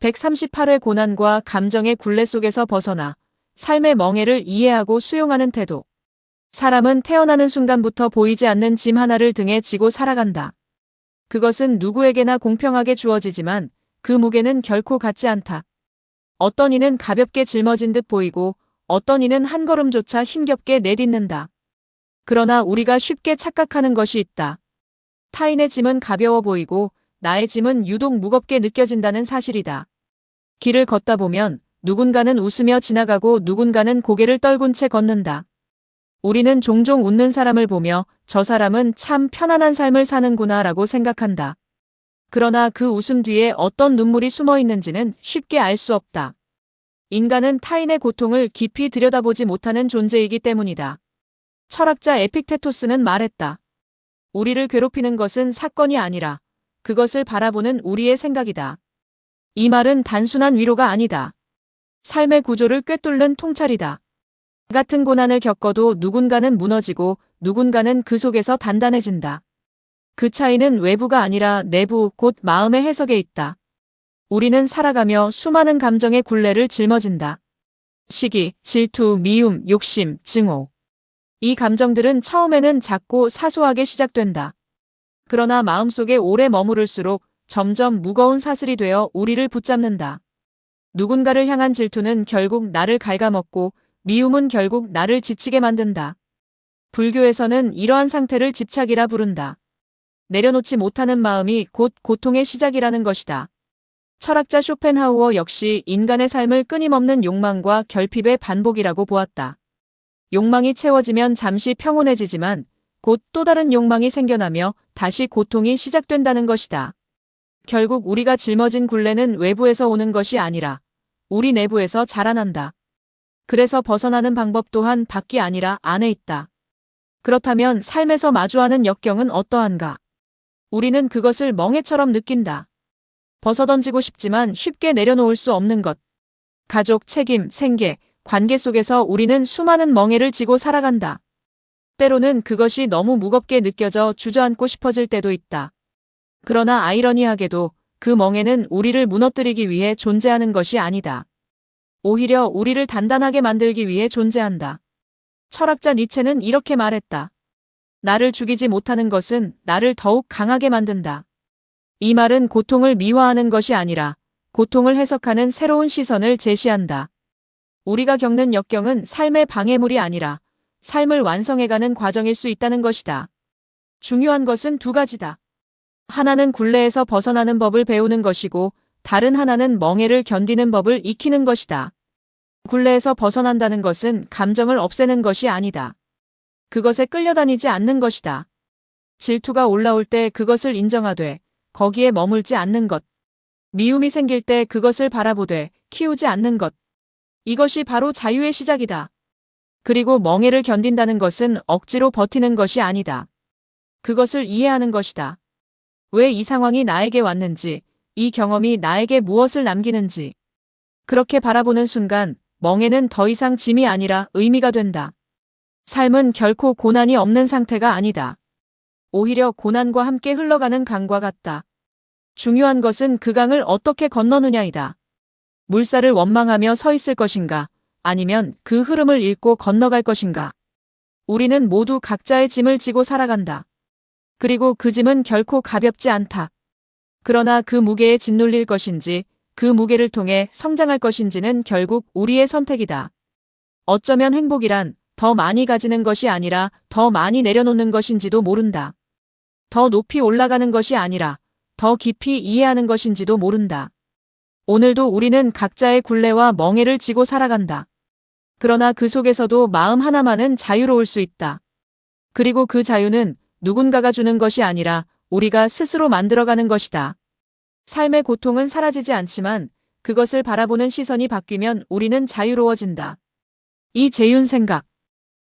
138회 고난과 감정의 굴레 속에서 벗어나 삶의 멍해를 이해하고 수용하는 태도. 사람은 태어나는 순간부터 보이지 않는 짐 하나를 등에 지고 살아간다. 그것은 누구에게나 공평하게 주어지지만 그 무게는 결코 같지 않다. 어떤 이는 가볍게 짊어진 듯 보이고 어떤 이는 한 걸음조차 힘겹게 내딛는다. 그러나 우리가 쉽게 착각하는 것이 있다. 타인의 짐은 가벼워 보이고 나의 짐은 유독 무겁게 느껴진다는 사실이다. 길을 걷다 보면 누군가는 웃으며 지나가고 누군가는 고개를 떨군 채 걷는다. 우리는 종종 웃는 사람을 보며 저 사람은 참 편안한 삶을 사는구나 라고 생각한다. 그러나 그 웃음 뒤에 어떤 눈물이 숨어 있는지는 쉽게 알 수 없다. 인간은 타인의 고통을 깊이 들여다보지 못하는 존재이기 때문이다. 철학자 에픽테토스는 말했다. 우리를 괴롭히는 것은 사건이 아니라 그것을 바라보는 우리의 생각이다. 이 말은 단순한 위로가 아니다. 삶의 구조를 꿰뚫는 통찰이다. 같은 고난을 겪어도 누군가는 무너지고 누군가는 그 속에서 단단해진다. 그 차이는 외부가 아니라 내부, 곧 마음의 해석에 있다. 우리는 살아가며 수많은 감정의 굴레를 짊어진다. 시기, 질투, 미움, 욕심, 증오. 이 감정들은 처음에는 작고 사소하게 시작된다. 그러나 마음속에 오래 머무를수록 점점 무거운 사슬이 되어 우리를 붙잡는다. 누군가를 향한 질투는 결국 나를 갉아먹고 미움은 결국 나를 지치게 만든다. 불교에서는 이러한 상태를 집착이라 부른다. 내려놓지 못하는 마음이 곧 고통의 시작이라는 것이다. 철학자 쇼펜하우어 역시 인간의 삶을 끊임없는 욕망과 결핍의 반복이라고 보았다. 욕망이 채워지면 잠시 평온해지지만 곧 또 다른 욕망이 생겨나며 다시 고통이 시작된다는 것이다. 결국 우리가 짊어진 굴레는 외부에서 오는 것이 아니라 우리 내부에서 자라난다. 그래서 벗어나는 방법 또한 밖이 아니라 안에 있다. 그렇다면 삶에서 마주하는 역경은 어떠한가? 우리는 그것을 멍해처럼 느낀다. 벗어던지고 싶지만 쉽게 내려놓을 수 없는 것. 가족, 책임, 생계, 관계 속에서 우리는 수많은 멍해를 지고 살아간다. 때로는 그것이 너무 무겁게 느껴져 주저앉고 싶어질 때도 있다. 그러나 아이러니하게도 그 멍해는 우리를 무너뜨리기 위해 존재하는 것이 아니다. 오히려 우리를 단단하게 만들기 위해 존재한다. 철학자 니체는 이렇게 말했다. 나를 죽이지 못하는 것은 나를 더욱 강하게 만든다. 이 말은 고통을 미화하는 것이 아니라 고통을 해석하는 새로운 시선을 제시한다. 우리가 겪는 역경은 삶의 방해물이 아니라 삶을 완성해가는 과정일 수 있다는 것이다. 중요한 것은 두 가지다. 하나는 굴레에서 벗어나는 법을 배우는 것이고 다른 하나는 멍해를 견디는 법을 익히는 것이다. 굴레에서 벗어난다는 것은 감정을 없애는 것이 아니다. 그것에 끌려다니지 않는 것이다. 질투가 올라올 때 그것을 인정하되 거기에 머물지 않는 것. 미움이 생길 때 그것을 바라보되 키우지 않는 것. 이것이 바로 자유의 시작이다. 그리고 멍해를 견딘다는 것은 억지로 버티는 것이 아니다. 그것을 이해하는 것이다. 왜 이 상황이 나에게 왔는지, 이 경험이 나에게 무엇을 남기는지. 그렇게 바라보는 순간 멍해는 더 이상 짐이 아니라 의미가 된다. 삶은 결코 고난이 없는 상태가 아니다. 오히려 고난과 함께 흘러가는 강과 같다. 중요한 것은 그 강을 어떻게 건너느냐이다. 물살을 원망하며 서 있을 것인가, 아니면 그 흐름을 읽고 건너갈 것인가. 우리는 모두 각자의 짐을 지고 살아간다. 그리고 그 짐은 결코 가볍지 않다. 그러나 그 무게에 짓눌릴 것인지, 그 무게를 통해 성장할 것인지는 결국 우리의 선택이다. 어쩌면 행복이란 더 많이 가지는 것이 아니라 더 많이 내려놓는 것인지도 모른다. 더 높이 올라가는 것이 아니라 더 깊이 이해하는 것인지도 모른다. 오늘도 우리는 각자의 굴레와 멍해를 지고 살아간다. 그러나 그 속에서도 마음 하나만은 자유로울 수 있다. 그리고 그 자유는 누군가가 주는 것이 아니라 우리가 스스로 만들어가는 것이다. 삶의 고통은 사라지지 않지만 그것을 바라보는 시선이 바뀌면 우리는 자유로워진다. 이재윤 생각.